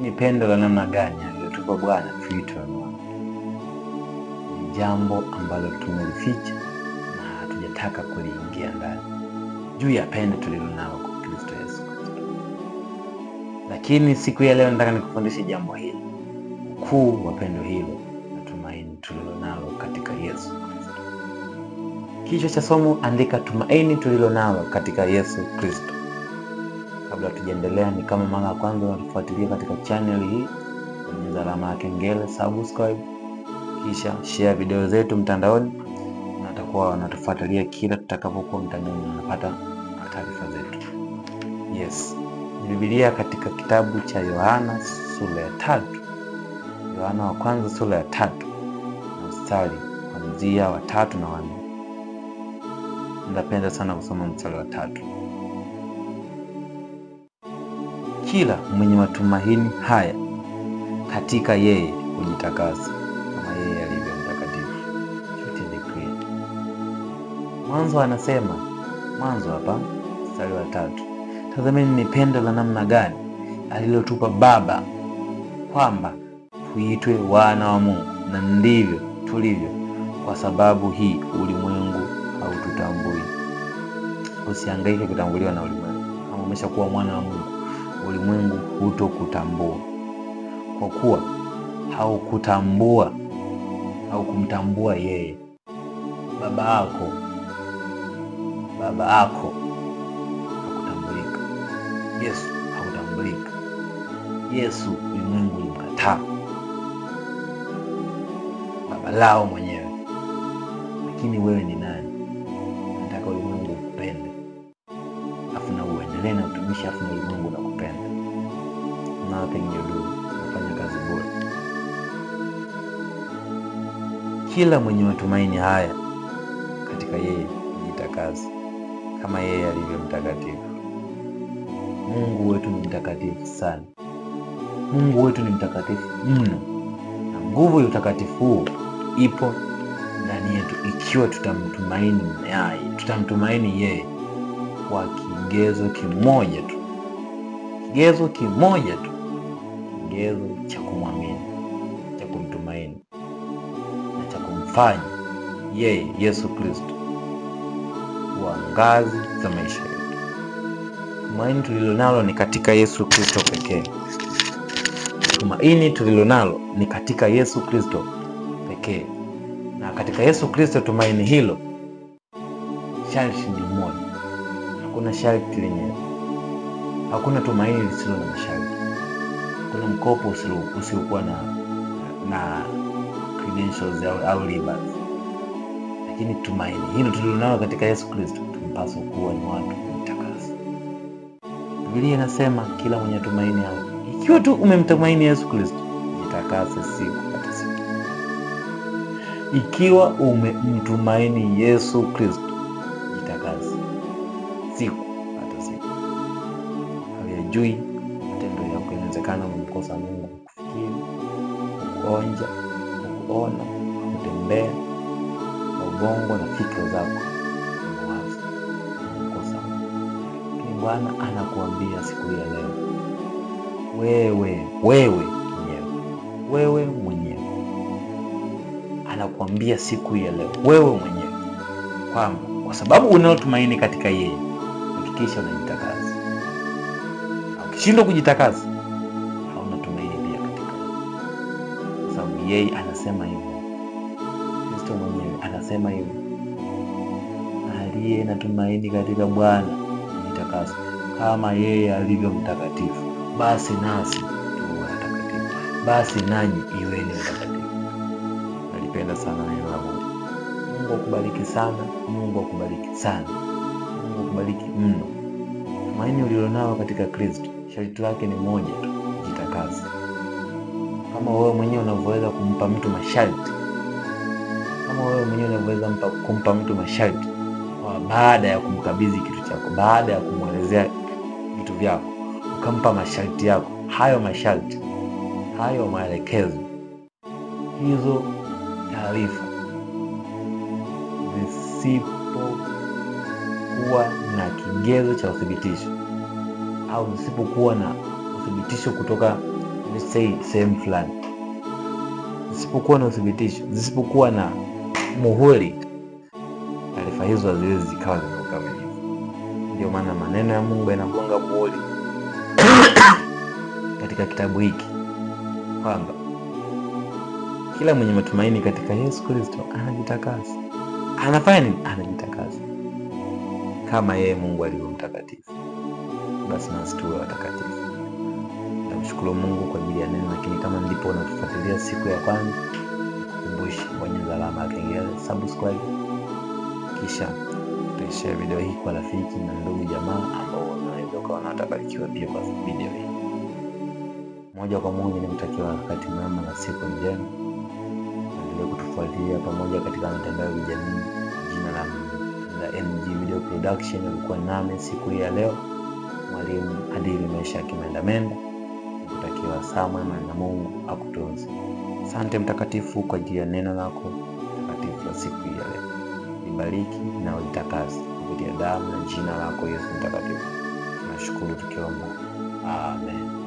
Ni pendo la namna gani alilotupa Bwana tuitwe wana? Ni jambo ambalo tumelificha na hatujataka kuliingia ndani, juu ya pendo tulilonalo kwa Kristo Yesu. Lakini siku ya leo nataka nikufundishe jambo hili, ukuu wa pendo hilo na tumaini tulilonalo katika Yesu Kristo. Kichwa cha somo, andika tumaini tulilonalo katika Yesu Kristo. Kabla tujaendelea, ni kama mara ya kwanza unatufuatilia katika channel hii, bonyeza alama ya kengele, subscribe, kisha share video zetu mtandaoni, na utakuwa unatufuatilia kila tutakapokuwa mtandaoni na unapata taarifa zetu. Yes. Ni Biblia katika kitabu cha Yohana sura ya 3. Yohana wa kwanza sura ya 3 na mstari kuanzia wa 3 na 4. Napenda sana kusoma mstari wa 3. Kila mwenye matumaini haya katika yeye hujitakasa kama yeye alivyo mtakatifu. Mwanzo anasema, mwanzo hapa mstari wa 3. Tazameni ni pendo la namna gani alilotupa Baba kwamba tuitwe wana wa Mungu, na ndivyo tulivyo. Kwa sababu hii ulimwengu haututambui. Usihangaike kutambuliwa na ulimwengu. Kama umeshakuwa mwana wa Mungu, ulimwengu hutokutambua, kwa kuwa haukumtambua yeye. Baba yako hakutambulika. Yesu hakutambulika. Yesu ulimwengu ulimkataa, baba lao mwenyewe. Lakini wewe ni nani? Nataka ulimwengu ukupende, afu na uendelee na utumishi, afu na ulimwengu unakupenda. Nothing you do, unafanya kazi bora. Kila mwenye matumaini haya katika yeye hujitakasa kama yeye alivyo mtakatifu. Mungu wetu ni mtakatifu sana. Mungu wetu ni mtakatifu mno, na nguvu ya utakatifu huo ipo ndani yetu ikiwa tutamtumaini yeye kwa kigezo kimoja tu, kigezo cha kumwamini, cha kumtumaini na cha kumfanya yeye Yesu Kristo kuwa ngazi za maisha yetu. Tumaini tulilonalo ni katika Yesu Kristo pekee. Tumaini tulilonalo ni katika Yesu Kristo pekee. Na katika Yesu Kristo tumaini hilo, sharti ni moja. Hakuna sharti lenyewe. Hakuna tumaini lisilo na masharti. Hakuna mkopo usiokuwa na credentials au ribas. Lakini tumaini hilo tulilonalo katika Yesu Kristo, tunapaswa kuwa ni watu mtakatifu. Biblia inasema kila mwenye tumaini hayo. Ikiwa tu umemtumaini Yesu Kristo, jitakase siku hata siku. Ikiwa umemtumaini Yesu Kristo, jitakase siku hata siku. Hujui matendo yako, inawezekana umemkosa Mungu kufikiri, kuonja, kuona, kutembea kwa ubongo na fikra zako, mawazo, umemkosa Mungu. Bwana anakuambia siku ya leo, wewe mwenyewe anakuambia siku ya leo, wewe mwenyewe, kwamba kwa sababu unalotumaini katika yeye, hakikisha unajitakasa. Ukishindwa kujitakasa, hauna tumaini pia katika yeye, kwa sababu yeye anasema hivyo. Kristo mwenyewe anasema hivyo, aliye na tumaini katika Bwana jitakasa kama yeye alivyo mtakatifu. Basi nasi tuwe watakatifu, basi nanyi iweni watakatifu. Nalipenda sana neno la Mungu. Mungu akubariki sana. Mungu akubariki sana. Mungu akubariki mno. Tumaini ulilonalo katika Kristo, sharti lake ni moja tu, jitakase. Kama wewe mwenyewe unavyoweza kumpa mtu masharti, kumpa mtu masharti baada ya kumkabidhi kitu chako, baada ya kumwelezea vitu vyako, ukampa masharti yako, hayo masharti, hayo maelekezo, hizo taarifa zisipokuwa na kigezo cha uthibitisho, au zisipokuwa na uthibitisho kutoka let's say sehemu fulani, zisipokuwa na uthibitisho, zisipokuwa na muhuri, taarifa hizo haziwezi zikawa zina ukamilifu. Ndio maana maneno ya Mungu yanagonga muhuri katika kitabu hiki kwamba kila mwenye matumaini katika Yesu Kristo anajitakasa. Anafanya nini? Anajitakasa kama yeye Mungu alivyo mtakatifu. Basi nasi tuwe watakatifu. Namshukuru Mungu kwa ajili ya neno, lakini kama ndipo unatufuatilia siku ya kwanza, kukumbusha bonyeza alama ya kengele, subscribe, kisha share video hii kwa rafiki na ndugu jamaa ambao wanaweza kuwa watabarikiwa pia kwa video hii. Moja kwa moja nikutakia wakati mwema na siku njema. Endelea kutufuatilia pamoja katika mitandao ya kijamii. Jina la NG Video Production. Ulikuwa nami siku hii ya leo, Mwalimu Adili Meshack Mendamenda. Nikutakia saa mwema na Mungu akutunze. Asante mtakatifu kwa ajili ya neno lako takatifu la siku hii ya leo. Nibariki na unitakase kupitia damu na jina lako Yesu mtakatifu. Tunashukuru tukiomba. Amen.